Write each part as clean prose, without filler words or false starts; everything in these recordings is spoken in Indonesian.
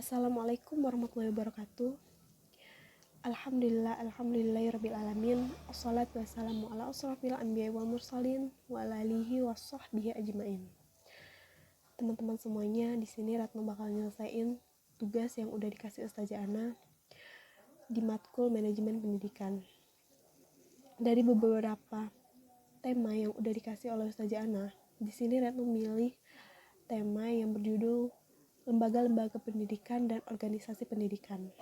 Assalamualaikum warahmatullahi wabarakatuh. Alhamdulillahirabbil alamin. Wassalatu wassalamu ala asrofil anbiya'i wal mursalin wa ala alihi washabbihi ajmain. Teman-teman semuanya, di sini Ratno bakal nyelesain tugas yang udah dikasih Ustazah Ana di matkul manajemen pendidikan. Dari beberapa tema yang udah dikasih oleh Ustazah Ana, di sini Ratno milih tema yang berjudul lembaga-lembaga pendidikan dan organisasi pendidikan.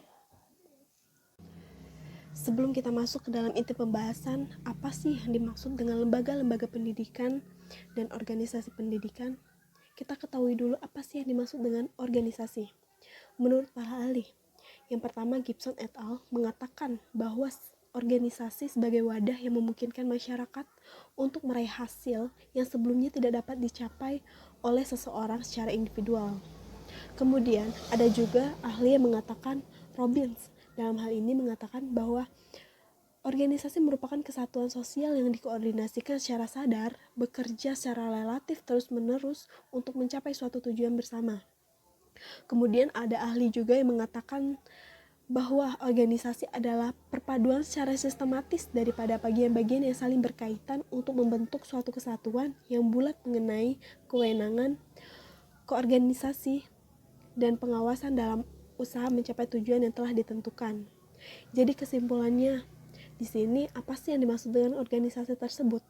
Sebelum kita masuk ke dalam inti pembahasan, apa sih yang dimaksud dengan lembaga-lembaga pendidikan dan organisasi pendidikan? Kita ketahui dulu apa sih yang dimaksud dengan organisasi. Menurut para ahli, yang pertama Gibson et al. Mengatakan bahwa organisasi sebagai wadah yang memungkinkan masyarakat untuk meraih hasil yang sebelumnya tidak dapat dicapai oleh seseorang secara individual. Kemudian ada juga ahli yang mengatakan Robbins dalam hal ini mengatakan bahwa organisasi merupakan kesatuan sosial yang dikoordinasikan secara sadar, bekerja secara relatif terus-menerus untuk mencapai suatu tujuan bersama. Kemudian ada ahli juga yang mengatakan bahwa organisasi adalah perpaduan secara sistematis daripada bagian-bagian yang saling berkaitan untuk membentuk suatu kesatuan yang bulat mengenai kewenangan, koorganisasi, dan pengawasan dalam usaha mencapai tujuan yang telah ditentukan. Jadi kesimpulannya, di sini apa sih yang dimaksud dengan organisasi tersebut?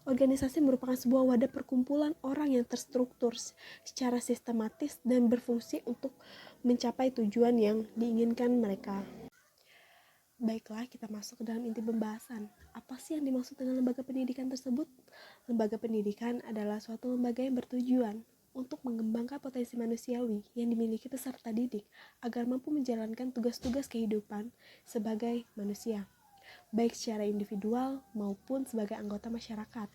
Organisasi merupakan sebuah wadah perkumpulan orang yang terstruktur secara sistematis dan berfungsi untuk mencapai tujuan yang diinginkan mereka. Baiklah, kita masuk ke dalam inti pembahasan. Apa sih yang dimaksud dengan lembaga pendidikan tersebut? Lembaga pendidikan adalah suatu lembaga yang bertujuan untuk mengembangkan potensi manusiawi yang dimiliki peserta didik agar mampu menjalankan tugas-tugas kehidupan sebagai manusia, baik secara individual maupun sebagai anggota masyarakat.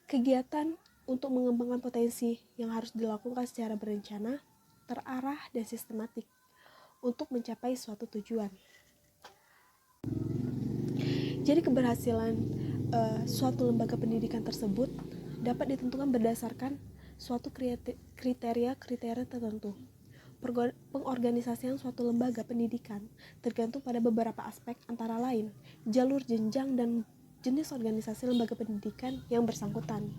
Kegiatan untuk mengembangkan potensi yang harus dilakukan secara berencana, terarah, dan sistematik untuk mencapai suatu tujuan. Jadi keberhasilan suatu lembaga pendidikan tersebut dapat ditentukan berdasarkan suatu kriteria tertentu. Pengorganisasian suatu lembaga pendidikan tergantung pada beberapa aspek, antara lain jalur jenjang dan jenis organisasi lembaga pendidikan yang bersangkutan.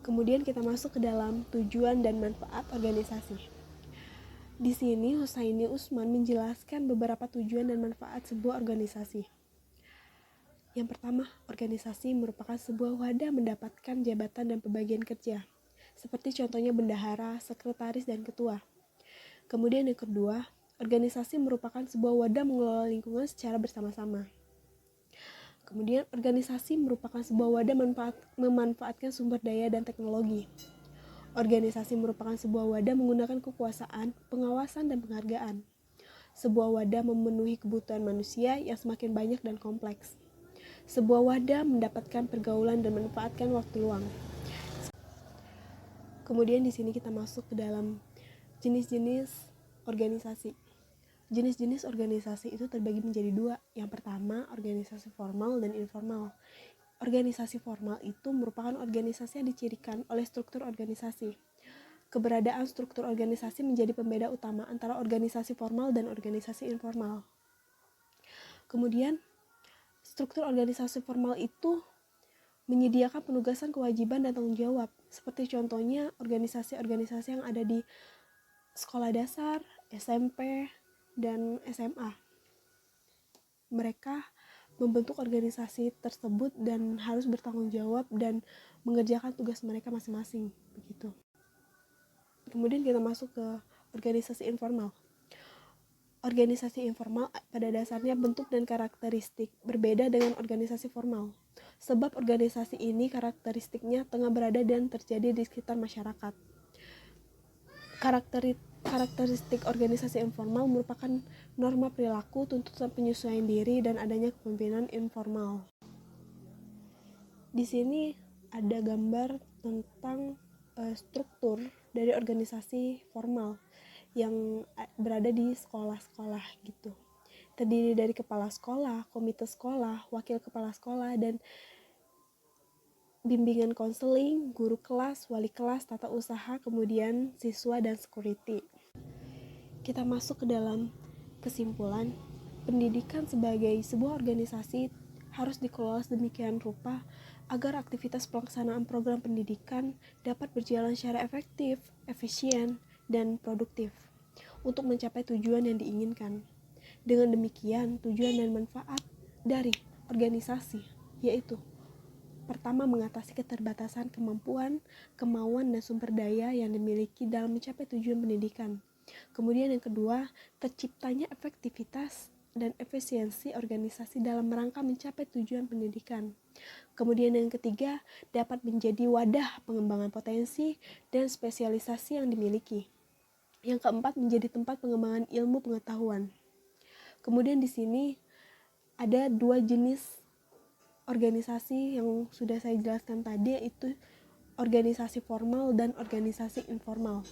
Kemudian kita masuk ke dalam tujuan dan manfaat organisasi. Di sini Husaini Usman menjelaskan beberapa tujuan dan manfaat sebuah organisasi. Yang pertama, organisasi merupakan sebuah wadah mendapatkan jabatan dan pembagian kerja, seperti contohnya bendahara, sekretaris, dan ketua. Kemudian yang kedua, organisasi merupakan sebuah wadah mengelola lingkungan secara bersama-sama. Kemudian organisasi merupakan sebuah wadah memanfaatkan sumber daya dan teknologi. Organisasi merupakan sebuah wadah menggunakan kekuasaan, pengawasan, dan penghargaan. Sebuah wadah memenuhi kebutuhan manusia yang semakin banyak dan kompleks. Sebuah wadah mendapatkan pergaulan dan memanfaatkan waktu luang. Kemudian di sini kita masuk ke dalam jenis-jenis organisasi. Jenis-jenis organisasi itu terbagi menjadi dua. Yang pertama, organisasi formal dan informal. Organisasi formal itu merupakan organisasi yang dicirikan oleh struktur organisasi. Keberadaan struktur organisasi menjadi pembeda utama antara organisasi formal dan organisasi informal. Kemudian, struktur organisasi formal itu menyediakan penugasan, kewajiban, dan tanggung jawab. Seperti contohnya organisasi-organisasi yang ada di sekolah dasar, SMP, dan SMA. Mereka membentuk organisasi tersebut dan harus bertanggung jawab dan mengerjakan tugas mereka masing-masing. Begitu. Kemudian kita masuk ke organisasi informal. Organisasi informal pada dasarnya bentuk dan karakteristik berbeda dengan organisasi formal. Sebab organisasi ini karakteristiknya tengah berada dan terjadi di sekitar masyarakat. Karakteristik organisasi informal merupakan norma perilaku, tuntutan penyesuaian diri, dan adanya kepemimpinan informal. Di sini ada gambar tentang struktur dari organisasi formal yang berada di sekolah-sekolah gitu. Terdiri dari kepala sekolah, komite sekolah, wakil kepala sekolah, dan bimbingan konseling, guru kelas, wali kelas, tata usaha, kemudian siswa dan security. Kita masuk ke dalam kesimpulan, pendidikan sebagai sebuah organisasi harus dikelola sedemikian rupa agar aktivitas pelaksanaan program pendidikan dapat berjalan secara efektif, efisien, dan produktif untuk mencapai tujuan yang diinginkan. Dengan demikian, tujuan dan manfaat dari organisasi yaitu: pertama, mengatasi keterbatasan kemampuan, kemauan, dan sumber daya yang dimiliki dalam mencapai tujuan pendidikan. Kemudian yang kedua, terciptanya efektivitas dan efisiensi organisasi dalam rangka mencapai tujuan pendidikan. Kemudian yang ketiga, dapat menjadi wadah pengembangan potensi dan spesialisasi yang dimiliki. Yang keempat, menjadi tempat pengembangan ilmu pengetahuan. Kemudian di sini ada 2 jenis organisasi yang sudah saya jelaskan tadi, yaitu organisasi formal dan organisasi informal.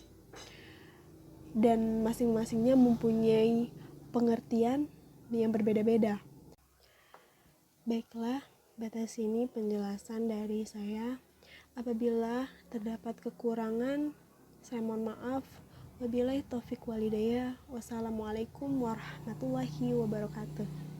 Dan masing-masingnya mempunyai pengertian yang berbeda-beda. Baiklah, batas ini penjelasan dari saya. Apabila terdapat kekurangan, saya mohon maaf. Wabillahi taufik walhidayah. Wassalamualaikum warahmatullahi wabarakatuh.